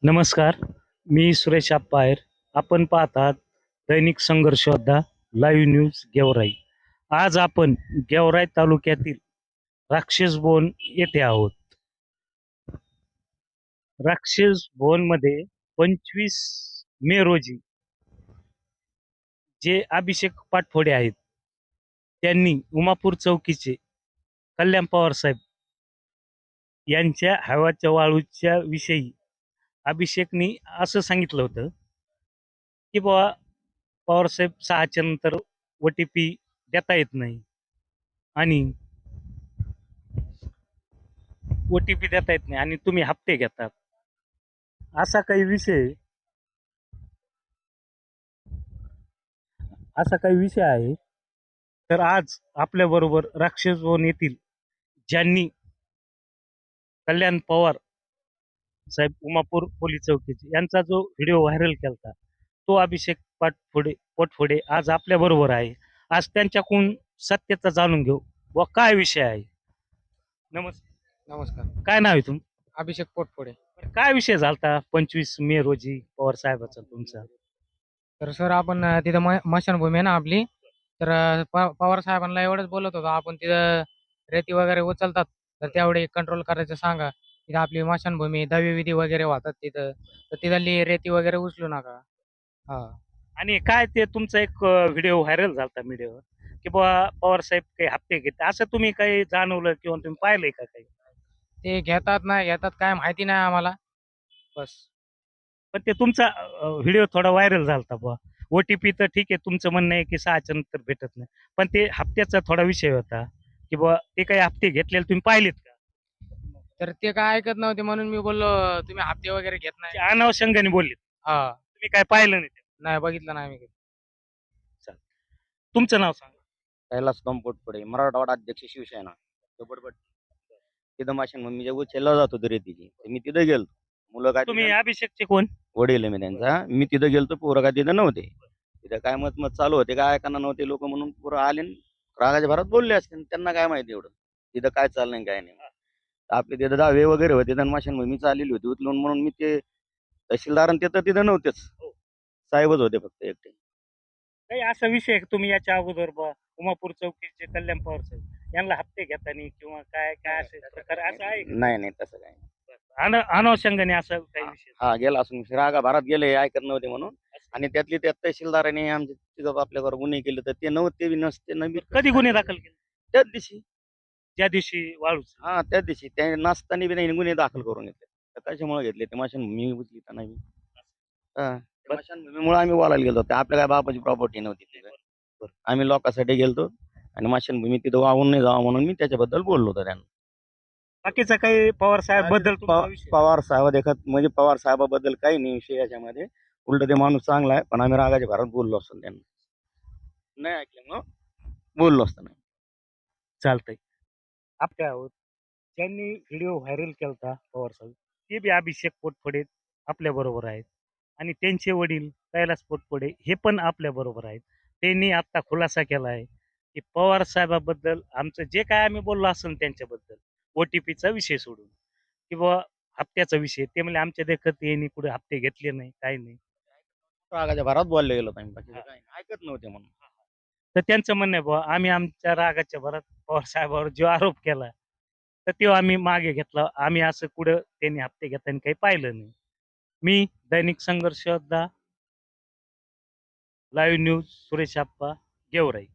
नमस्कार. मी सुरेश अप्पायर. आपण पाहतात दैनिक संघर्ष योद्धा लाईव्ह न्यूज गेवराई. आज आपण गेवराई तालुक्यातील राक्षसबोन येथे आहोत. राक्षसबोन मध्ये 25 मे रोजी जे अभिषेक पाटफोडे आहेत त्यांनी उमापूर चौकीचे कल्याण पवार साहेब यांच्या हवाच्या वाळूच्या विषयी अभिषेकनी असं सांगितलं होतं की बाबा पवारसाहेब 6च्या नंतर OTP देता येत नाही आणि OTP देता येत नाही आणि तुम्ही हप्ते घेतात, असा काही विषय आहे. तर आज आपल्या बरोबर राक्षसभवन येथील ज्यांनी कल्याण पवार साहेब उमापूर पोलीस चौकीचे यांचा जो व्हिडिओ व्हायरल केलता तो अभिषेक पोटफोडे आज आपल्या बरोबर आहे. आज त्यांच्याकडून सत्यता जाणून घेऊ व काय विषय आहे. नमस्कार. नमस्कार. काय नाव आहे तुम अभिषेक पोटफोडे. काय विषय झालता 25 मे रोजी पवार साहेबाचा तुमचा? तर सर आपण तिथं मशानभूमी आहे ना आपली, तर पवार साहेबांना एवढंच बोलत होतो आपण तिथं रेती वगैरे उचलतात तर तेवढे कंट्रोल करायचं सांगा. तिथं आपली मशानभूमी दहावी विधी वगैरे वाहतात तिथं, तर तिथली रेती वगैरे उचलू नका. हा. आणि काय ते तुमचा एक व्हिडिओ व्हायरल झालता मीडियावर की बाबा पवार साहेब काही हप्ते घेते, असं तुम्ही काही जाणवलं किंवा तुम्ही पाहिलंय का काही? ते घेतात नाही घेतात काय माहिती नाही आम्हाला. बस. पण ते तुमचा व्हिडिओ थोडा व्हायरल झालता बुवा. OTP तर ठीक आहे, तुमचं म्हणणं आहे की 6च्या नंतर भेटत नाही, पण ते हप्त्याचा थोडा विषय होता की बुवा ते काही हप्ते घेतलेले तुम्ही पाहिलेत का? तर ते काय ऐकत नव्हते म्हणून मी बोललो तुम्ही हप्ते वगैरे घेत ते नाही. अनावशंगाने बोलले, हा. तुम्ही काय पाहिलं नाही ते? नाही बघितलं नाही मी. चालेल. तुमचं नाव सांगा. कैलास पोटफोडे, मराठवाडा अध्यक्ष शिवसेना. झोपडपट्टी. तिथं माशान मी जेव्हा उचलला जात होतो रेतीची, तर मी तिथं गेलो. मुलं काय तुम्ही अभिषेकचे कोण? वडील आहे मी त्यांचा. मी तिथं गेलतो, पोरं काय तिथं नव्हते. तिथं काय मत मत चालू होते, काय ऐकणार नव्हते लोक, म्हणून पोरं आले आणि रागाच्या भरात बोलले असते. त्यांना काय माहिती एवढं तिथं काय चाललंय आणि काय नाही. तर आपले तिथं दावे वगैरे होते, तर माशान मी चाललेली होती उचलून, म्हणून मी ते तहसीलदार ते तर तिथं नव्हतेच, साहेबच होते फक्त एकटे. काही असा विषय आहे का तुम्ही याच्या अगोदर बुवा उमापूर चौकीचे कल्याण पवार साहेब यांना हप्ते घेताना किंवा काय काय असेल प्रकार असं आहे का? नाही नाही तसं काय नाही. अनावशंगाने असं काही विषय? हा गेला असून रागा भारात गेले, ऐकत नव्हते म्हणून. आणि त्यातली त्यात तहसीलदाराने आमच्या तिथं आपल्यावर गुन्हे केले, तर ते नव्हते बी नसते नवी. कधी गुन्हे दाखल केले? त्याच दिवशी. ज्या दिवशी वाळूच? हा त्याच दिवशी त्या नसताना बी नाही गुन्हे दाखल करून घेतले. तर कशामुळे घेतले ते मी उचली तर नाही. हा मशानभूमीमुळे आम्ही बोलायला गेलो, ते आपल्या काय बापाची प्रॉपर्टी नव्हती तिथे. आम्ही लोकांसाठी गेलतो आणि मशानभूमी तिथं वाहून नाही जावं म्हणून मी त्याच्याबद्दल बोललो होतो त्यांना. बाकीचा काही पवार साहेब बद्दल तुमचा विषय? पवार साहेब देखत म्हणजे पवार साहेबाबद्दल काही नाही विषय याच्यामध्ये. उलट ते माणूस चांगला आहे, पण आम्ही रागाच्या भरात बोललो असतो त्यांना. नाही ऐकलं मग बोललो असतो नाही. चालतंय. आपल्या आहोत ज्यांनी व्हिडिओ व्हायरल केलता पवार साहेब, ते बी अभिषेक पोटफोडे आपल्या बरोबर आहेत आणि त्यांचे वडील कैलास पोटफोडे हे पण आपल्या बरोबर आहेत. त्यांनी आता खुलासा केला आहे की पवार साहेबाबद्दल आमचं जे काय आम्ही बोललो असेल त्यांच्याबद्दल OTPचा विषय सोडून किंवा हप्त्याचा विषय, ते म्हणजे आमच्या देखत यांनी कुठे हप्ते घेतले नाही, काही नाही. रागाच्या भरात बोलले गेलो आम्ही, बाकीचं काही नाही. ऐकत नव्हते म्हणून. तर त्यांचं म्हणणं आहे बुवा आम्ही आमच्या रागाच्या भरात पवार साहेबावर जो आरोप केला तर तो आम्ही मागे घेतला. आम्ही असं कुठं त्यांनी हप्ते घेताना काही पाहिलं नाही. मी दैनिक संघर्ष योद्धा लाईव्ह न्यूज सुरेश आप्पा गेवराई.